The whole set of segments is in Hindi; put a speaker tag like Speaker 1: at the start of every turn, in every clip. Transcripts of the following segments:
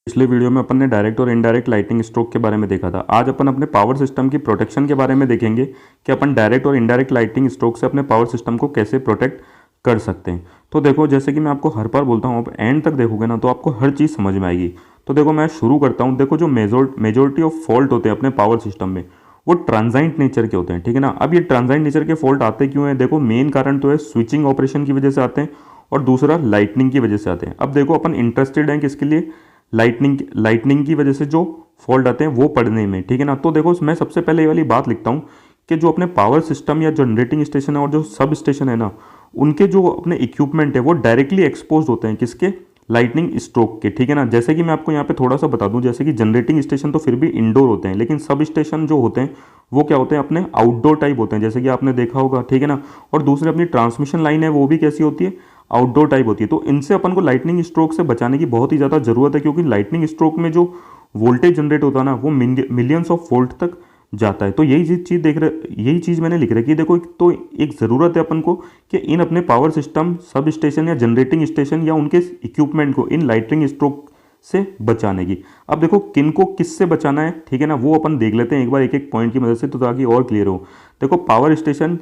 Speaker 1: पिछले वीडियो में अपन ने डायरेक्ट और इनडायरेक्ट लाइटिंग स्ट्रोक के बारे में देखा था। आज अपन अपने पावर सिस्टम की प्रोटेक्शन के बारे में देखेंगे कि अपन डायरेक्ट और इनडायरेक्ट लाइटिंग स्ट्रोक से अपने पावर सिस्टम को कैसे प्रोटेक्ट कर सकते हैं। तो देखो, जैसे कि मैं आपको हर बार बोलता हूँ, आप एंड तक देखोगे ना तो आपको हर चीज़ समझ में आएगी। तो देखो, मैं शुरू करता हूँ। देखो, जो मेजोरिटी ऑफ फॉल्ट होते हैं अपने पावर सिस्टम में, वो ट्रांजाइंट नेचर के होते हैं, ठीक है ना। अब ये ट्रांजाइंट नेचर के फॉल्ट आते क्यों हैं? देखो, मेन कारण तो है स्विचिंग ऑपरेशन की वजह से आते हैं और दूसरा लाइटनिंग की वजह से आते हैं। अब देखो, अपन इंटरेस्टेड हैं किसके लिए? लाइटनिंग की वजह से जो फॉल्ट आते हैं वो पढ़ने में, ठीक है ना। तो देखो, मैं सबसे पहले ये वाली बात लिखता हूँ कि जो अपने पावर सिस्टम या जनरेटिंग स्टेशन है और जो सब स्टेशन है ना, उनके जो अपने इक्विपमेंट है वो डायरेक्टली एक्सपोज होते हैं किसके? लाइटनिंग स्ट्रोक के, ठीक है ना। जैसे कि मैं आपको यहाँ पे थोड़ा सा बता दूं, जैसे कि जनरेटिंग स्टेशन तो फिर भी इंडोर होते हैं, लेकिन सब स्टेशन जो होते हैं वो क्या होते हैं? अपने आउटडोर टाइप होते हैं, जैसे कि आपने देखा होगा, ठीक है ना। और दूसरे अपनी ट्रांसमिशन लाइन है वो भी कैसी होती है? आउटडोर टाइप होती है। तो इनसे अपन को लाइटनिंग स्ट्रोक से बचाने की बहुत ही ज़्यादा ज़रूरत है, क्योंकि लाइटनिंग स्ट्रोक में जो वोल्टेज जनरेट होता है ना, वो मिलियंस ऑफ वोल्ट तक जाता है। तो यही चीज़ मैंने लिख रखी है। देखो, तो एक ज़रूरत है अपन को कि इन अपने पावर सिस्टम, सब स्टेशन या जनरेटिंग स्टेशन या उनके इक्विपमेंट को इन लाइटनिंग स्ट्रोक से बचाने की। अब देखो, किन को किससे बचाना है, ठीक है ना, वो अपन देख लेते हैं एक बार एक एक पॉइंट की मदद से, तो ताकि और क्लियर हो। देखो, पावर स्टेशन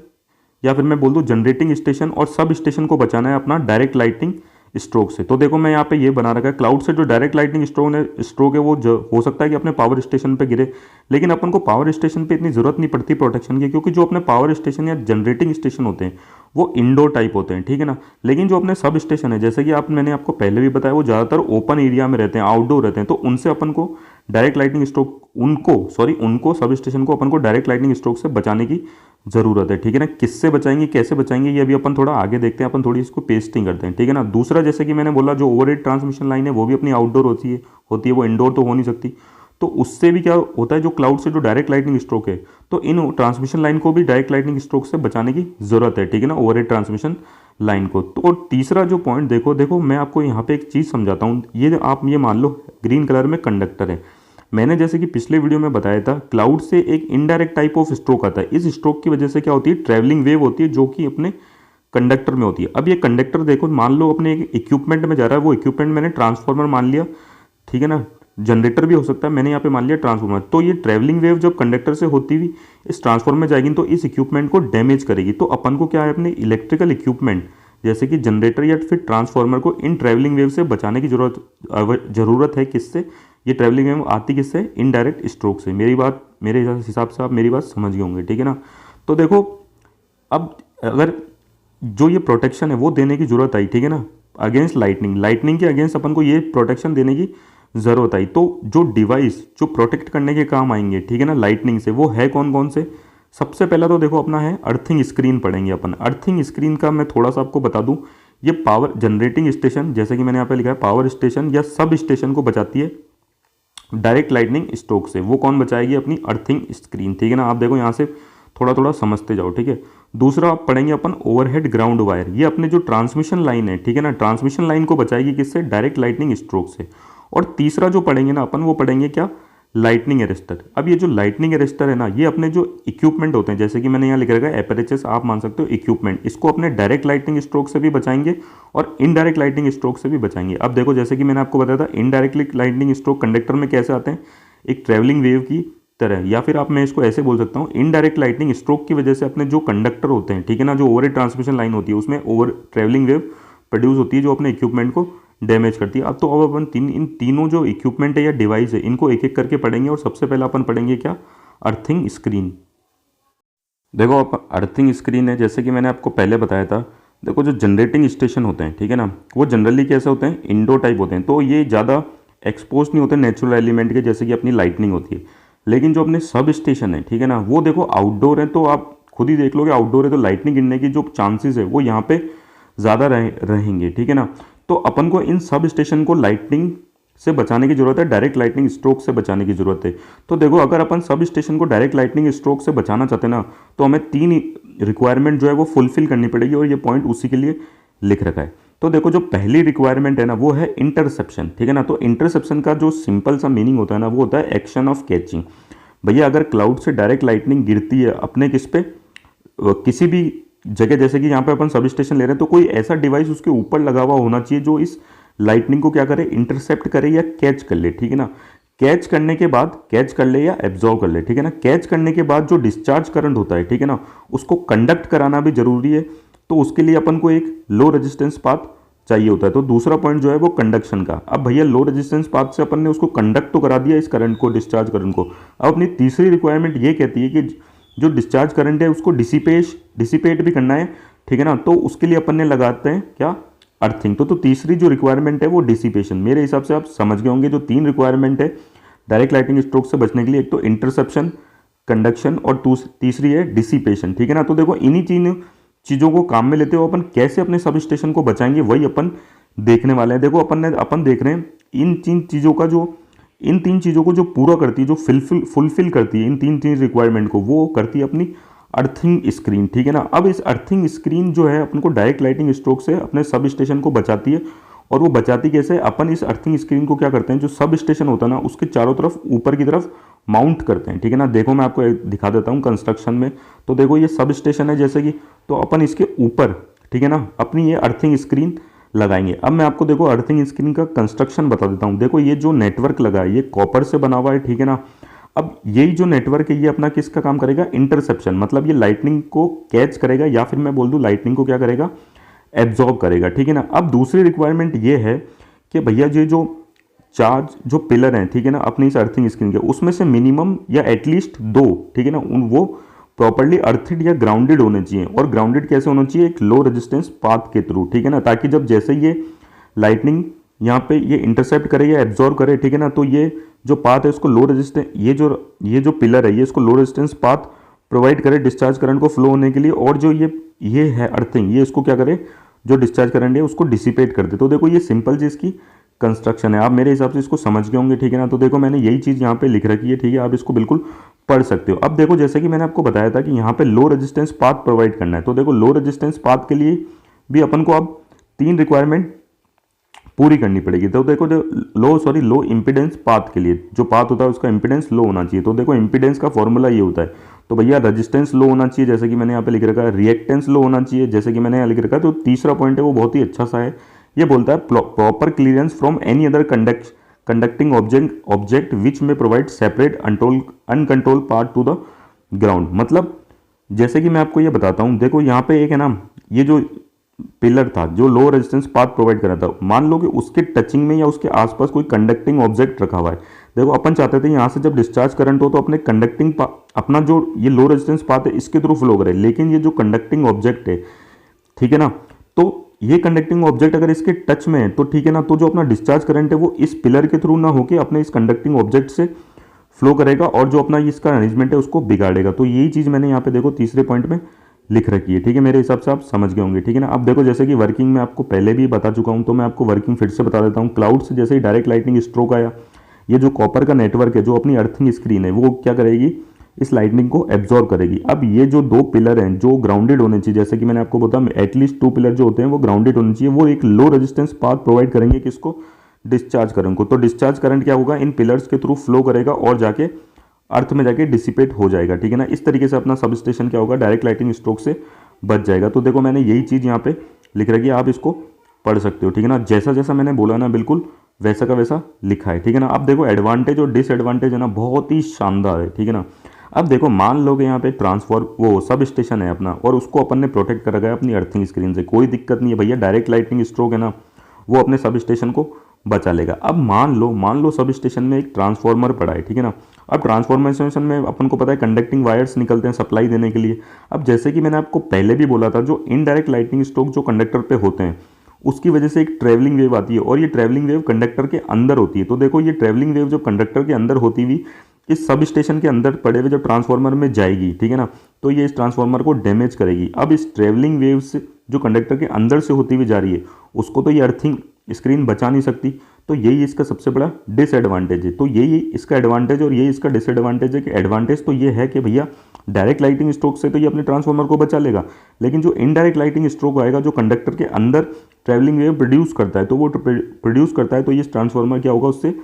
Speaker 1: या फिर मैं बोल दूं जनरेटिंग स्टेशन और सब स्टेशन को बचाना है अपना डायरेक्ट लाइटिंग स्ट्रोक से। तो देखो, मैं यहाँ पे ये बना रखा है, क्लाउड से जो डायरेक्ट लाइटिंग स्ट्रोक है वो हो सकता है कि अपने पावर स्टेशन पे गिरे, लेकिन अपन को पावर स्टेशन पे इतनी ज़रूरत नहीं पड़ती प्रोटेक्शन की, क्योंकि जो अपने पावर स्टेशन या जनरेटिंग स्टेशन होते हैं वो इंडोर टाइप होते हैं, ठीक है ना। लेकिन जो अपने सब स्टेशन है, जैसे कि मैंने आपको पहले भी बताया, वो ज़्यादातर ओपन एरिया में रहते हैं, आउटडोर रहते हैं। तो उनसे अपन को डायरेक्ट लाइटिंग स्ट्रोक उनको सब स्टेशन को अपन को डायरेक्ट लाइटिंग स्ट्रोक से बचाने की ज़रूरत है, ठीक है ना। किससे बचाएंगे, कैसे बचाएंगे, ये अभी अपन थोड़ा आगे देखते हैं। अपन थोड़ी इसको पेस्टिंग करते हैं, ठीक है ना। दूसरा, जैसे कि मैंने बोला, जो ओवरहेड ट्रांसमिशन लाइन है वो भी अपनी आउटडोर होती है, वो इंडोर तो हो नहीं सकती। तो उससे भी क्या होता है, जो क्लाउड से जो डायरेक्ट लाइटनिंग स्ट्रोक है, तो इन ट्रांसमिशन लाइन को भी डायरेक्ट लाइटनिंग स्ट्रोक से बचाने की ज़रूरत है, ठीक है ना, ओवरहेड ट्रांसमिशन लाइन को। तो तीसरा जो पॉइंट, देखो मैं आपको यहाँ पे एक चीज़ समझाता हूँ। ये मान लो ग्रीन कलर में कंडक्टर है। मैंने जैसे कि पिछले वीडियो में बताया था, क्लाउड से एक इनडायरेक्ट टाइप ऑफ स्ट्रोक आता है। इस स्ट्रोक की वजह से क्या होती है? ट्रैवलिंग वेव होती है, जो कि अपने कंडक्टर में होती है। अब ये कंडक्टर देखो, मान लो अपने एक इक्विपमेंट में जा रहा है, वो इक्विपमेंट मैंने ट्रांसफार्मर मान लिया, ठीक है ना। जनरेटर भी हो सकता है, मैंने यहाँ पे मान लिया ट्रांसफार्मर। तो ये ट्रैवलिंग वेव जब कंडक्टर से होती हुई इस ट्रांसफार्मर में जाएगी तो इस इक्विपमेंट को डैमेज करेगी। तो अपन को क्या है, अपने इलेक्ट्रिकल इक्विपमेंट जैसे कि जनरेटर या फिर ट्रांसफार्मर को इन ट्रैवलिंग वेव से बचाने की जरूरत है। किससे ये ट्रैवलिंग वेव आती? किससे? इनडायरेक्ट स्ट्रोक से। मेरे हिसाब से आप मेरी बात समझ गए होंगे, ठीक है ना। तो देखो, अब अगर जो ये प्रोटेक्शन है वो देने की जरूरत आई, ठीक है ना, अगेंस्ट लाइटनिंग के अगेंस्ट अपन को ये प्रोटेक्शन देने की जरूरत आई। तो जो डिवाइस जो प्रोटेक्ट करने के काम आएंगे, ठीक है ना, लाइटनिंग से, वो है कौन कौन से? सबसे पहला तो देखो अपना है अर्थिंग स्क्रीन पढ़ेंगे अपन। अर्थिंग स्क्रीन का मैं थोड़ा सा आपको बता दूं, ये पावर जनरेटिंग स्टेशन, जैसे कि मैंने यहाँ पे लिखा है, पावर स्टेशन या सब स्टेशन को बचाती है डायरेक्ट लाइटनिंग स्ट्रोक से। वो कौन बचाएगी? अपनी अर्थिंग स्क्रीन, ठीक है ना। आप देखो, यहाँ से थोड़ा थोड़ा समझते जाओ, ठीक है। दूसरा आप पढ़ेंगे अपन ओवरहेड ग्राउंड वायर। ये अपने जो ट्रांसमिशन लाइन है, ठीक है ना, ट्रांसमिशन लाइन को बचाएगी किससे? डायरेक्ट लाइटनिंग स्ट्रोक से। और तीसरा जो पढ़ेंगे ना अपन, वो पढ़ेंगे क्या? Lightning arrester. अब ये जो लाइटनिंग अरेस्टर है ना, ये अपने जो इक्विपमेंट होते हैं, जैसे कि मैंने यहाँ लिख रखा है एपरेचर्स, आप मान सकते हो इक्विपमेंट, इसको अपने डायरेक्ट लाइटनिंग स्ट्रोक से भी बचाएंगे और इनडायरेक्ट लाइटनिंग स्ट्रोक से भी बचाएंगे। अब देखो, जैसे कि मैंने आपको बताया था, इनडायरेक्ट लाइटनिंग स्ट्रोक कंडक्टर में कैसे आते हैं? एक ट्रैवलिंग वेव की तरह, या फिर मैं इसको ऐसे बोल सकता हूँ, इनडायरेक्ट लाइटनिंग स्ट्रोक की वजह से अपने जो कंडक्टर होते हैं, ठीक है ना, जो ओवर ट्रांसमिशन लाइन होती है, उसमें ओवर ट्रैवलिंग वेव प्रोड्यूस होती है, जो अपने इक्विपमेंट को डैमेज करती है। अब तो अब अपन इन तीनों जो इक्विपमेंट है या डिवाइस है, इनको एक एक करके पढ़ेंगे। और सबसे पहले अपन पढ़ेंगे क्या? Earthing screen. देखो, अब अर्थिंग स्क्रीन है, जैसे कि मैंने आपको पहले बताया था। देखो, जो जनरेटिंग स्टेशन होते हैं, ठीक है ना, वो जनरली कैसे होते हैं? इंडोर टाइप होते हैं। तो ये ज़्यादा एक्सपोज नहीं होते नेचुरल एलिमेंट के, जैसे कि अपनी लाइटनिंग होती है। लेकिन जो अपने सब स्टेशन है, ठीक है ना, वो देखो आउटडोर है। तो आप खुद ही देख लो कि आउटडोर है तो लाइटनिंग गिरने की जो चांसेस है वो यहाँ पे ज़्यादा रहेंगे, ठीक है ना। तो अपन को इन सब स्टेशन को लाइटनिंग से बचाने की जरूरत है, डायरेक्ट लाइटनिंग स्ट्रोक से बचाने की जरूरत है। तो देखो, अगर अपन सब स्टेशन को डायरेक्ट लाइटनिंग स्ट्रोक से बचाना चाहते हैं ना, तो हमें 3 रिक्वायरमेंट जो है वो फुलफिल करनी पड़ेगी, और ये पॉइंट उसी के लिए लिख रखा है। तो देखो, जो पहली रिक्वायरमेंट है ना, वो है इंटरसेप्शन, ठीक है ना। तो इंटरसेप्शन का जो सिंपल सा मीनिंग होता है ना, वो होता है एक्शन ऑफ कैचिंग। भैया, अगर क्लाउड से डायरेक्ट लाइटनिंग गिरती है अपने किस पे, किसी भी जगह, जैसे कि यहाँ पे अपन सब स्टेशन ले रहे हैं, तो कोई ऐसा डिवाइस उसके ऊपर लगा हुआ होना चाहिए जो इस लाइटनिंग को क्या करे, इंटरसेप्ट करे या कैच कर ले, ठीक है ना। कैच करने के बाद, कैच कर ले या एब्जॉर्व कर ले, ठीक है ना। कैच करने के बाद जो डिस्चार्ज करंट होता है, ठीक है ना, उसको कंडक्ट कराना भी जरूरी है। तो उसके लिए अपन को एक लो रेजिस्टेंस पाथ चाहिए होता है। तो दूसरा पॉइंट जो है वो कंडक्शन का। अब भैया लो रेजिस्टेंस पाथ से अपन ने उसको कंडक्ट तो करा दिया इस करंट को, डिस्चार्ज करंट को। अब अपनी तीसरी रिक्वायरमेंट ये कहती है कि जो डिस्चार्ज करंट है उसको डिसिपेट भी करना है, ठीक है ना। तो उसके लिए अपन ने लगाते हैं क्या, अर्थिंग। तो तीसरी जो रिक्वायरमेंट है वो डिसिपेशन। मेरे हिसाब से आप समझ गए होंगे जो 3 रिक्वायरमेंट है डायरेक्ट लाइटिंग स्ट्रोक से बचने के लिए, एक तो इंटरसेप्शन, कंडक्शन और तीसरी है डिसिपेशन, ठीक है ना। तो देखो इन्हीं 3 चीज़ों को काम में लेते हुए अपन कैसे अपने सब स्टेशन को बचाएंगे वही अपन देखने वाले हैं। देखो अपन देख रहे हैं इन 3 चीज़ों को जो पूरा करती है, जो फुलफिल करती है इन 3 रिक्वायरमेंट को, वो करती है अपनी अर्थिंग स्क्रीन, ठीक है ना। अब इस अर्थिंग स्क्रीन जो है अपन को डायरेक्ट लाइटिंग स्ट्रोक से अपने सब स्टेशन को बचाती है। और वो बचाती कैसे, अपन इस अर्थिंग स्क्रीन को क्या करते हैं, जो सब स्टेशन होता है ना उसके चारों तरफ ऊपर की तरफ माउंट करते हैं, ठीक है ना। देखो मैं आपको दिखा देता हूँ कंस्ट्रक्शन में। तो देखो ये सब स्टेशन है जैसे कि, तो अपन इसके ऊपर, ठीक है ना, अपनी ये अर्थिंग स्क्रीन लगाएंगे। अब मैं आपको देखो अर्थिंग स्क्रीन का कंस्ट्रक्शन बता देता हूँ। देखो ये जो नेटवर्क लगा है ये कॉपर से बना हुआ है, ठीक है ना। अब यही जो नेटवर्क है ये अपना किसका काम करेगा, इंटरसेप्शन, मतलब ये लाइटनिंग को कैच करेगा या फिर मैं बोल दूं लाइटनिंग को क्या करेगा, एब्जॉर्ब करेगा, ठीक है ना। अब दूसरी रिक्वायरमेंट ये है कि भैया ये जो पिलर हैं, ठीक है ना, अपनी इस अर्थिंग स्क्रीन के, उसमें से मिनिमम या एटलीस्ट 2, ठीक है ना, वो प्रॉपर्ली अर्थिड या ग्राउंडेड होने चाहिए। और ग्राउंडेड कैसे होना चाहिए, एक लो रेजिस्टेंस पाथ के थ्रू, ठीक है ना, ताकि जब जैसे ये लाइटनिंग यहाँ पे ये इंटरसेप्ट करे या एब्जॉर्ब करे, ठीक है ना, तो ये जो पाथ है उसको लो रेजिस्टेंस, ये जो पिलर है ये इसको लो रेजिस्टेंस पाथ प्रोवाइड करे डिस्चार्ज करंट को फ्लो होने के लिए। और जो ये है अर्थिंग, ये इसको क्या करे, जो डिस्चार्ज करंट है उसको डिसिपेट कर दे। तो देखो ये सिंपल चीज़ की कंस्ट्रक्शन है, आप मेरे हिसाब से इसको समझ गए होंगे, ठीक है ना। तो देखो मैंने यही चीज़ यहाँ पे लिख रखी है, ठीक है, आप इसको बिल्कुल पढ़ सकते हो। अब देखो जैसे कि मैंने आपको बताया था कि यहाँ पे लो रेजिस्टेंस पाथ प्रोवाइड करना है। तो देखो लो रेजिस्टेंस पाथ के लिए भी अपन को अब 3 रिक्वायरमेंट पूरी करनी पड़ेगी। तो देखो लो इंपिडेंस पाथ के लिए जो पाथ होता है उसका इंपिडेंस लो होना चाहिए। तो देखो इंपिडेंस का फॉर्मूला ये होता है, तो भैया रेजिस्टेंस लो होना चाहिए जैसे कि मैंने यहाँ पे लिख रखा है, रिएक्टेंस लो होना चाहिए जैसे कि मैंने यहाँ लिख रखा है। तो तीसरा पॉइंट है वो बहुत ही अच्छा सा है, ये बोलता है proper clearance from any other conducting object which में provide separate uncontrolled part to the ground. मतलब जैसे कि मैं आपको ये बताता हूँ, देखो यहाँ पे एक है ना, ये जो पिलर था जो लो रेजिस्टेंस पाथ प्रोवाइड कर रहा था, मान लो कि उसके टचिंग में या उसके आसपास कोई कंडक्टिंग ऑब्जेक्ट रखा हुआ है। देखो अपन चाहते थे यहाँ से जब डिस्चार्ज करंट हो तो अपने अपना जो ये लो रेजिस्टेंस पाथ है इसके थ्रू फ्लो करे, लेकिन ये जो कंडक्टिंग ऑब्जेक्ट है, ठीक है ना, तो ये कंडक्टिंग ऑब्जेक्ट अगर इसके टच में है तो ठीक है ना, तो जो अपना डिस्चार्ज करंट है वो इस पिलर के थ्रू ना होके अपने इस कंडक्टिंग ऑब्जेक्ट से फ्लो करेगा और जो अपना इसका अरेंजमेंट है उसको बिगाड़ेगा। तो यही चीज़ मैंने यहाँ पे देखो तीसरे पॉइंट में लिख रखी है, ठीक है। मेरे हिसाब से आप समझ गए होंगे, ठीक है ना। अब देखो जैसे कि वर्किंग में आपको पहले भी बता चुका हूँ, तो मैं आपको वर्किंग फिर से बता देता हूँ। क्लाउड से जैसे ही डायरेक्ट लाइटनिंग स्ट्रोक आया, ये जो कॉपर का नेटवर्क है जो अपनी अर्थिंग स्क्रीन है वो क्या करेगी, इस लाइटनिंग को एब्जॉर्ब करेगी। अब ये जो 2 पिलर हैं जो ग्राउंडेड होने चाहिए, जैसे कि मैंने आपको बताया एटलीस्ट 2 पिलर जो होते हैं वो ग्राउंडेड होने चाहिए, वो एक लो रेजिस्टेंस पाथ प्रोवाइड करेंगे किसको, डिस्चार्ज करंट को। तो डिस्चार्ज करंट क्या होगा, इन पिलर्स के थ्रू फ्लो करेगा और जाके अर्थ में जाके डिसिपेट हो जाएगा, ठीक है ना। इस तरीके से अपना सब स्टेशन क्या होगा, डायरेक्ट लाइटिंग स्ट्रोक से बच जाएगा। तो देखो मैंने यही चीज़ यहाँ पे लिख रखी है, आप इसको पढ़ सकते हो, ठीक है ना। जैसा जैसा मैंने बोला ना बिल्कुल वैसा का वैसा लिखा है, ठीक है ना। अब देखो एडवांटेज और डिसएडवांटेज है ना बहुत ही शानदार है, ठीक है ना। अब देखो मान लो कि यहाँ पे वो सब स्टेशन है अपना और उसको अपन ने प्रोटेक्ट कर रखा है अपनी अर्थिंग स्क्रीन से, कोई दिक्कत नहीं है भैया, डायरेक्ट लाइटिंग स्ट्रोक है ना वो अपने सब स्टेशन को बचा लेगा। अब मान लो सब स्टेशन में एक ट्रांसफार्मर पड़ा है, ठीक है ना। अब ट्रांसफॉर्मेशन में अपन को पता है कंडक्टिंग वायर्स निकलते हैं सप्लाई देने के लिए। अब जैसे कि मैंने आपको पहले भी बोला था, जो इनडायरेक्ट लाइटनिंग स्ट्रोक जो कंडक्टर पे होते हैं उसकी वजह से एक ट्रैवलिंग वेव आती है और ये ट्रैवलिंग वेव कंडक्टर के अंदर होती है। तो देखो ये ट्रैवलिंग वेव जो कंडक्टर के अंदर होती हुई इस सब स्टेशन के अंदर पड़े हुए जब ट्रांसफार्मर में जाएगी, ठीक है ना, तो ये इस ट्रांसफार्मर को डैमेज करेगी। अब इस ट्रैवलिंग वेव से जो कंडक्टर के अंदर से होती हुई जा रही है उसको तो ये अर्थिंग स्क्रीन बचा नहीं सकती। तो यही इसका सबसे बड़ा डिसएडवांटेज है। तो यही इसका एडवांटेज और यही इसका डिसएडवांटेज है कि एडवांटेज तो ये है कि भैया डायरेक्ट लाइटिंग स्ट्रोक से तो ये अपने ट्रांसफार्मर को बचा लेगा, लेकिन जो इनडायरेक्ट लाइटिंग स्ट्रोक आएगा जो कंडक्टर के अंदर ट्रैवलिंग वेव प्रोड्यूस करता है, तो वो प्रोड्यूस करता है तो ये ट्रांसफार्मर क्या होगा, उससे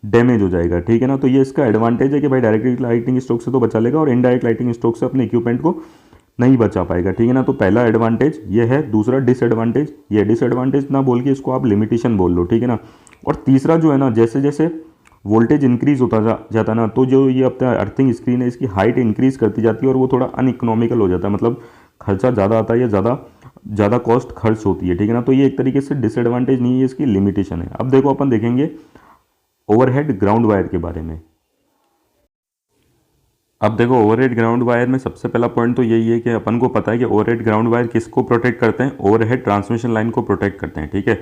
Speaker 1: डैमेज हो जाएगा, ठीक है ना। तो ये इसका एडवांटेज है कि भाई डायरेक्ट लाइटिंग स्ट्रोक से तो बचा लेगा और इनडायरेक्ट लाइटिंग स्ट्रोक से अपने इक्विपमेंट को नहीं बचा पाएगा, ठीक है ना। तो पहला एडवांटेज ये है। दूसरा डिसएडवांटेज, ये डिसएडवांटेज ना बोल के इसको आप लिमिटेशन बोल लो, ठीक है ना। और तीसरा जो है ना, जैसे जैसे वोल्टेज इंक्रीज होता जाता ना, तो जो ये अपना अर्थिंग स्क्रीन है इसकी हाइट इंक्रीज करती जाती है और वो थोड़ा अनइकोनॉमिकल हो जाता है, मतलब खर्चा ज़्यादा आता है या ज़्यादा ज़्यादा कॉस्ट खर्च होती है, ठीक है ना। तो ये एक तरीके से डिसएडवांटेज नहीं है, इसकी लिमिटेशन है। अब देखो अपन देखेंगे ओवरहेड ग्राउंड वायर के बारे में। अब देखो ओवरहेड ग्राउंड वायर में सबसे पहला पॉइंट तो यही है कि अपन को पता है कि ओवरहेड ग्राउंड वायर किसको प्रोटेक्ट करते हैं, ओवरहेड ट्रांसमिशन लाइन को प्रोटेक्ट करते हैं, ठीक है।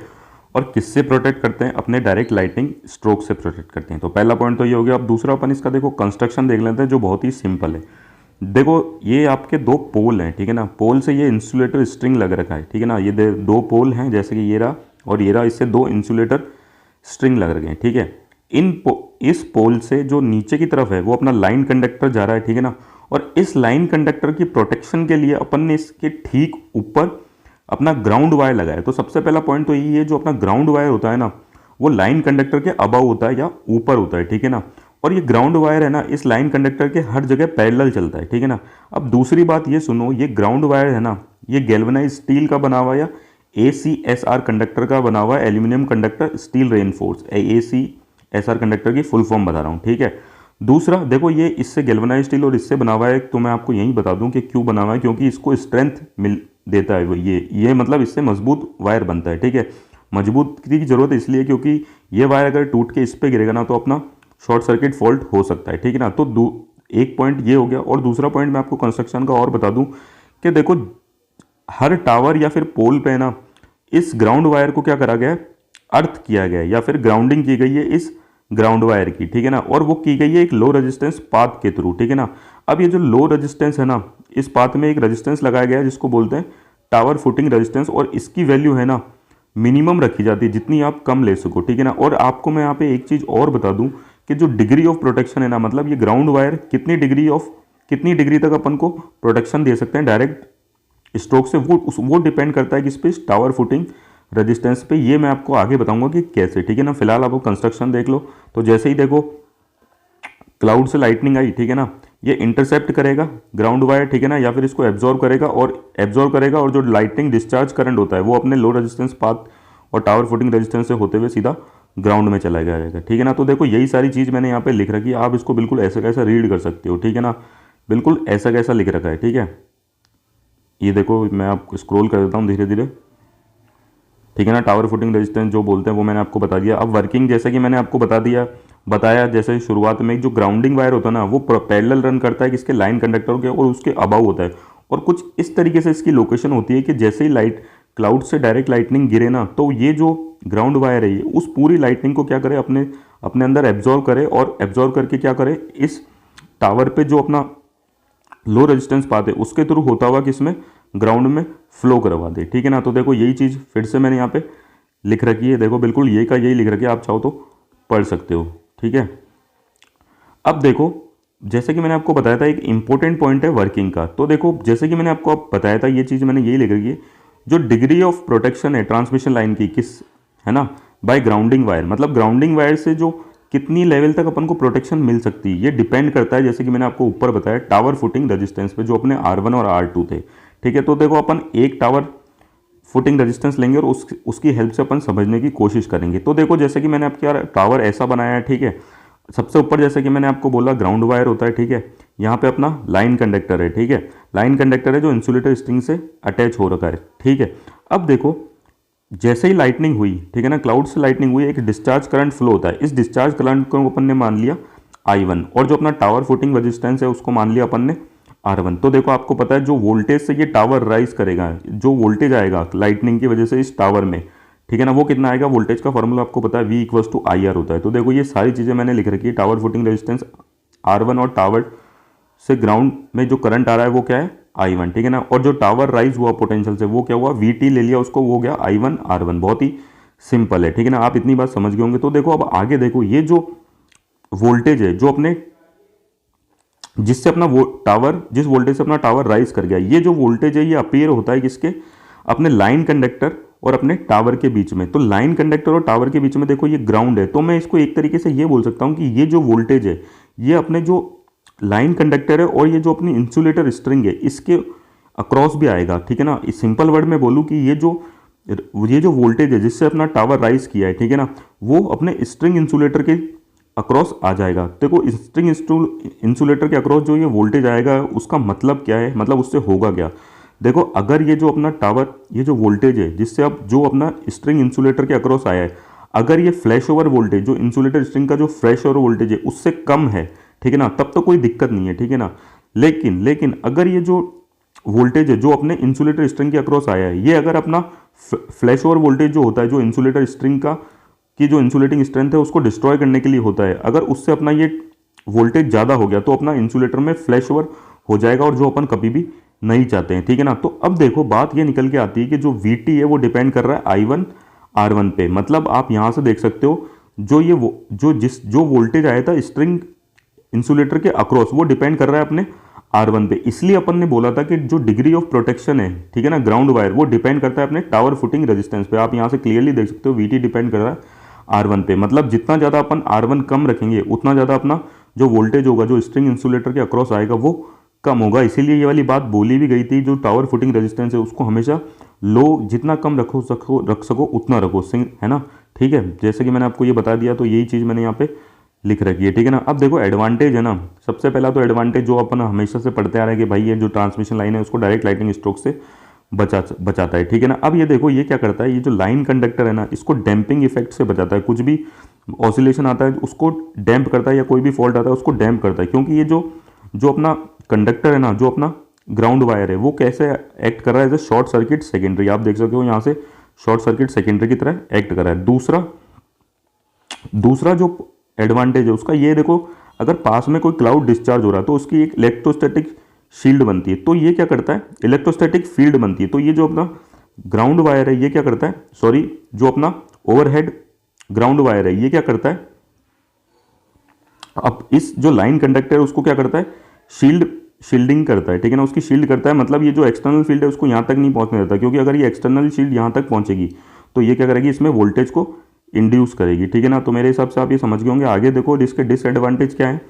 Speaker 1: और किससे प्रोटेक्ट करते हैं, अपने डायरेक्ट लाइटिंग स्ट्रोक से प्रोटेक्ट करते हैं। तो पहला पॉइंट तो ये हो गया। अब दूसरा अपन इसका देखो कंस्ट्रक्शन देख लेते हैं, जो बहुत ही सिंपल है। देखो ये आपके दो पोल हैं, ठीक है ना। पोल से ये इंसुलेटर स्ट्रिंग लग रखा है, ठीक है ना। ये दो पोल हैं, जैसे कि ये रहा और ये रहा, इससे दो इंसुलेटर स्ट्रिंग लग रखे हैं, ठीक है। इस पोल से जो नीचे की तरफ है वो अपना लाइन कंडक्टर जा रहा है, ठीक है ना। और इस लाइन कंडक्टर की प्रोटेक्शन के लिए अपन ने इसके ठीक ऊपर अपना ग्राउंड वायर लगाया। तो सबसे पहला पॉइंट तो यही है, जो अपना ग्राउंड वायर होता है ना, वो लाइन कंडक्टर के अबव होता है या ऊपर होता है, ठीक है ना। और ये ग्राउंड वायर है ना, इस लाइन कंडक्टर के हर जगह पैरेलल चलता है, ठीक है ना। अब दूसरी बात ये सुनो, ये ग्राउंड वायर है ना, ये गैल्वेनाइज स्टील का बना हुआ या ACSR कंडक्टर का बना हुआ है, aluminium conductor steel reinforce, ACSR conductor की फुल फॉर्म बता रहा हूँ, ठीक है। दूसरा देखो, ये इससे गैल्वेनाइज स्टील और इससे बना हुआ है, तो मैं आपको यही बता दूं कि क्यों बना हुआ है, क्योंकि इसको स्ट्रेंथ मिल देता है वो, ये मतलब इससे मजबूत वायर बनता है, ठीक है। मजबूत की जरूरत इसलिए क्योंकि ये वायर अगर टूट के इस पर गिरेगा ना, तो अपना शॉर्ट सर्किट फॉल्ट हो सकता है, ठीक है ना। तो एक पॉइंट ये हो गया। और दूसरा पॉइंट मैं आपको कंस्ट्रक्शन का और बता दूं कि देखो, हर टावर या फिर पोल पे ना, इस ग्राउंड वायर को क्या करा गया है, अर्थ किया गया है या फिर ग्राउंडिंग की गई है इस ग्राउंड वायर की, ठीक है ना। और वो की गई है एक लो रेजिस्टेंस पाथ के थ्रू, ठीक है ना। अब ये जो लो रेजिस्टेंस है ना, इस पाथ में एक रेजिस्टेंस लगाया गया है जिसको बोलते हैं टावर फुटिंग रेजिस्टेंस, और इसकी वैल्यू है ना मिनिमम रखी जाती है, जितनी आप कम ले सको, ठीक है ना। और आपको मैं यहाँ पे एक चीज़ और बता दूं कि जो डिग्री ऑफ प्रोटेक्शन है ना, मतलब ये ग्राउंड वायर कितनी कितनी डिग्री तक अपन को प्रोटेक्शन दे सकते हैं डायरेक्ट स्ट्रोक से, वो डिपेंड करता है किस पे, टावर फुटिंग रेजिस्टेंस पे। ये मैं आपको आगे बताऊंगा कि कैसे, ठीक है ना। फिलहाल आपको कंस्ट्रक्शन देख लो। तो जैसे ही देखो क्लाउड से लाइटनिंग आई, ठीक है ना, ये इंटरसेप्ट करेगा ग्राउंड वायर, ठीक है ना, या फिर इसको एब्जॉर्ब करेगा और जो लाइटनिंग डिस्चार्ज करंट होता है वो अपने लो रेजिस्टेंस पाथ और टावर फुटिंग रेजिस्टेंस से होते हुए सीधा ग्राउंड में चला जाएगा, ठीक है ना। तो देखो यही सारी चीज़ मैंने यहाँ पे लिख रखी है, आप इसको बिल्कुल ऐसा कैसा रीड कर सकते हो, ठीक है ना। बिल्कुल ऐसा कैसा लिख रखा है, ठीक है। ये देखो मैं आपको स्क्रॉल कर देता हूँ धीरे धीरे, ठीक है ना। टावर फुटिंग रेजिस्टेंस जो बोलते हैं वो मैंने आपको बता दिया। अब वर्किंग जैसे कि मैंने आपको बताया जैसे शुरुआत में, जो ग्राउंडिंग वायर होता है ना, वो पैरेलल रन करता है किसके, लाइन कंडक्टर के, और उसके अबाउ होता है। और कुछ इस तरीके से इसकी लोकेशन होती है कि जैसे ही क्लाउड से डायरेक्ट लाइटनिंग गिरे ना, तो ये जो ग्राउंड वायर है ये उस पूरी लाइटनिंग को क्या करे, अपने अपने अंदर एब्जॉर्व करे, और एब्जॉर्व करके क्या करे, इस टावर पे जो अपना लो रेजिस्टेंस पाथ है उसके थ्रू होता हुआ किसमें, ग्राउंड में फ्लो करवा दे, ठीक है ना। तो देखो यही चीज़ फिर से मैंने यहाँ पे लिख रखी है, देखो बिल्कुल ये का यही लिख रखी है, आप चाहो तो पढ़ सकते हो, ठीक है। अब देखो जैसे कि मैंने आपको बताया था, एक इंपॉर्टेंट पॉइंट है वर्किंग का। तो देखो जैसे कि मैंने आपको बताया था, ये चीज़ मैंने यही लिख रखी है, जो डिग्री ऑफ प्रोटेक्शन है ट्रांसमिशन लाइन की, किस है ना, बाय ग्राउंडिंग वायर, मतलब ग्राउंडिंग वायर से जो कितनी लेवल तक अपन को प्रोटेक्शन मिल सकती है, ये डिपेंड करता है, जैसे कि मैंने आपको ऊपर बताया, टावर फुटिंग रेजिस्टेंस पे, जो अपने R1 और R2 थे, ठीक है। तो देखो अपन एक टावर फुटिंग रेजिस्टेंस लेंगे और उसकी हेल्प से अपन समझने की कोशिश करेंगे। तो देखो जैसे कि मैंने आपके टावर ऐसा बनाया है, ठीक है। सबसे ऊपर जैसे कि मैंने आपको बोला ग्राउंड वायर होता है, ठीक है। यहाँ पे अपना लाइन कंडक्टर है, ठीक है। लाइन कंडक्टर है जो इंसुलेटर स्ट्रिंग से अटैच हो रखा है, ठीक है। अब देखो जैसे ही लाइटनिंग हुई, ठीक है ना, क्लाउड से लाइटनिंग हुई, एक डिस्चार्ज करंट फ्लो होता है। इस डिस्चार्ज करंट को अपन ने मान लिया I1, और जो अपना टावर फुटिंग रेजिस्टेंस है उसको मान लिया अपन ने R1। तो देखो आपको पता है जो वोल्टेज से ये टावर राइज करेगा, जो वोल्टेज आएगा लाइटनिंग की वजह से इस टावर में, ठीक है ना, वो कितना आएगा, वोल्टेज का फॉर्मूला आपको पता है, V = IR होता है। तो देखो ये सारी चीज़ें मैंने लिख रखी है, टावर फुटिंग रेजिस्टेंस R1 और टावर से ग्राउंड में जो करंट आ रहा है वो क्या है, I1, ठीक है ना। और जो टावर राइज हुआ पोटेंशियल से वो क्या हुआ, VT ले लिया उसको, वो गया I1 R1। बहुत ही सिंपल है, ठीक है ना, आप इतनी बात समझ गए होंगे। तो देखो अब आगे देखो, ये जो वोल्टेज है, जो अपने जिससे अपना वो टावर, जिस वोल्टेज से अपना टावर राइज कर गया, ये जो वोल्टेज है ये अपीयर होता है किसके, अपने लाइन कंडक्टर और अपने टावर के बीच में। तो लाइन कंडक्टर और टावर के बीच में देखो ये ग्राउंड है, तो मैं इसको एक तरीके से ये बोल सकता हूँ कि ये जो वोल्टेज है ये अपने जो लाइन कंडक्टर है और ये जो अपनी इंसुलेटर स्ट्रिंग है इसके अक्रॉस भी आएगा, ठीक है ना। इस सिंपल वर्ड में बोलूँ कि ये जो वोल्टेज है जिससे अपना टावर राइज किया है, ठीक है ना, वो अपने स्ट्रिंग इंसुलेटर के अक्रॉस आ जाएगा। देखो स्ट्रिंग इंसुलेटर के अक्रॉस जो ये वोल्टेज आएगा उसका मतलब क्या है, मतलब उससे होगा क्या। देखो अगर ये जो अपना टावर, ये जो वोल्टेज है जिससे अब जो अपना स्ट्रिंग इंसुलेटर के अक्रॉस आया है, अगर ये फ्लैश ओवर वोल्टेज जो इंसुलेटर स्ट्रिंग का जो फ्लैश ओवर वोल्टेज है उससे कम है, ठीक है ना, तब तो कोई दिक्कत नहीं है, ठीक है ना। लेकिन अगर ये जो वोल्टेज है जो अपने इंसुलेटर स्ट्रिंग के अक्रॉस आया है, ये अगर अपना फ्लैश ओवर वोल्टेज जो होता है जो इंसुलेटर स्ट्रिंग का की जो इंसुलेटिंग स्ट्रेंथ है उसको डिस्ट्रॉय करने के लिए होता है, अगर उससे अपना ये वोल्टेज ज़्यादा हो गया तो अपना इंसुलेटर में फ्लैश ओवर हो जाएगा, और जो अपन कभी भी नहीं चाहते हैं, ठीक है ना। तो अब देखो बात ये निकल के आती है कि जो VT है वो डिपेंड कर रहा है I1 R1 पे। मतलब आप यहाँ से देख सकते हो जो वोल्टेज आया था स्ट्रिंग इंसुलेटर के अक्रॉस वो डिपेंड कर रहा है अपने R1 पे। इसलिए अपन ने बोला था कि जो डिग्री ऑफ प्रोटेक्शन है, ठीक है ना, ग्राउंड वायर, वो डिपेंड करता है अपने टावर फुटिंग रेजिस्टेंस पे। आप यहाँ से क्लियरली देख सकते हो VT डिपेंड कर रहा है R1 पे। मतलब जितना ज़्यादा अपन R1 कम रखेंगे उतना ज़्यादा अपना जो वोल्टेज होगा जो स्ट्रिंग इंसुलेटर के अक्रॉस आएगा वो कम होगा। इसीलिए ये वाली बात बोली भी गई थी, जो टावर फुटिंग रेजिस्टेंस है उसको हमेशा लो, जितना कम रख सको उतना रखो, है ना, ठीक है। जैसे कि मैंने आपको ये बता दिया, तो यही चीज़ मैंने यहाँ पे लिख रखी है, ठीक है ना। अब देखो एडवांटेज है ना, सबसे पहला तो एडवांटेज जो अपन हमेशा से पढ़ते आ रहे हैं कि भाई ये जो ट्रांसमिशन लाइन है उसको डायरेक्ट लाइटनिंग स्ट्रोक से बचाता है, ठीक है ना। अब ये देखो ये क्या करता है, ये जो लाइन कंडक्टर है ना इसको डैम्पिंग इफेक्ट से बचाता है। कुछ भी ऑसिलेशन आता है उसको डैम्प करता है, या कोई भी फॉल्ट आता है उसको डैम्प करता है, क्योंकि ये जो अपना कंडक्टर है ना, जो अपना ग्राउंड वायर है, वो कैसे एक्ट कर रहा है as a short circuit secondary. आप देख सकते हो यहाँ से शॉर्ट सर्किट सेकेंडरी की तरह एक्ट कर रहा है। दूसरा जो एडवांटेज है उसका ये देखो, अगर पास में कोई क्लाउड डिस्चार्ज हो रहा है तो उसकी एक इलेक्ट्रोस्टैटिक शील्ड बनती है। तो ये क्या करता है, इलेक्ट्रोस्टैटिक फील्ड बनती है। तो ये जो अपना ग्राउंड वायर है ये क्या करता है, जो अपना ओवरहेड ग्राउंड वायर है ये क्या करता है, अब इस जो लाइन कंडक्टर है उसको क्या करता है, शील्डिंग करता है, ठीक है ना, उसकी शील्ड करता है। मतलब ये जो एक्सटर्नल फील्ड है उसको यहाँ तक नहीं पहुँचने देता, क्योंकि अगर ये एक्सटर्नल शील्ड यहाँ तक पहुँचेगी तो ये क्या करेगी, इसमें वोल्टेज को इंड्यूस करेगी, ठीक है ना। तो मेरे हिसाब से आप ये समझ गए होंगे। आगे देखो इसके डिसएडवांटेज क्या है।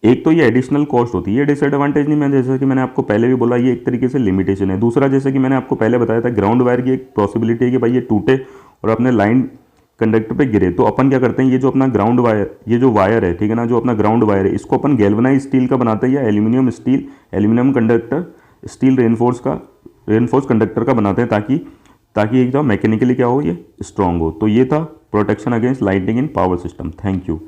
Speaker 1: एक तो ये एडिशनल कॉस्ट होती है, ये डिसएडवांटेज नहीं, मैं जैसे कि मैंने आपको पहले भी बोला ये एक तरीके से लिमिटेशन है। दूसरा जैसे कि मैंने आपको पहले बताया था, ग्राउंड वायर की एक पॉसिबिलिटी है कि भाई ये टूटे और अपने लाइन कंडक्टर पे गिरे। तो अपन क्या करते हैं, ये जो अपना ग्राउंड वायर, ये जो वायर है, ठीक है ना, जो अपना ग्राउंड वायर है इसको अपन गैल्वेनाइज स्टील का बनाते हैं, या aluminium conductor steel reinforce conductor का बनाते हैं, ताकि एकदम मैकेनिकली क्या हो, ये स्ट्रांग हो। तो ये था protection against lightning in power system. Thank you.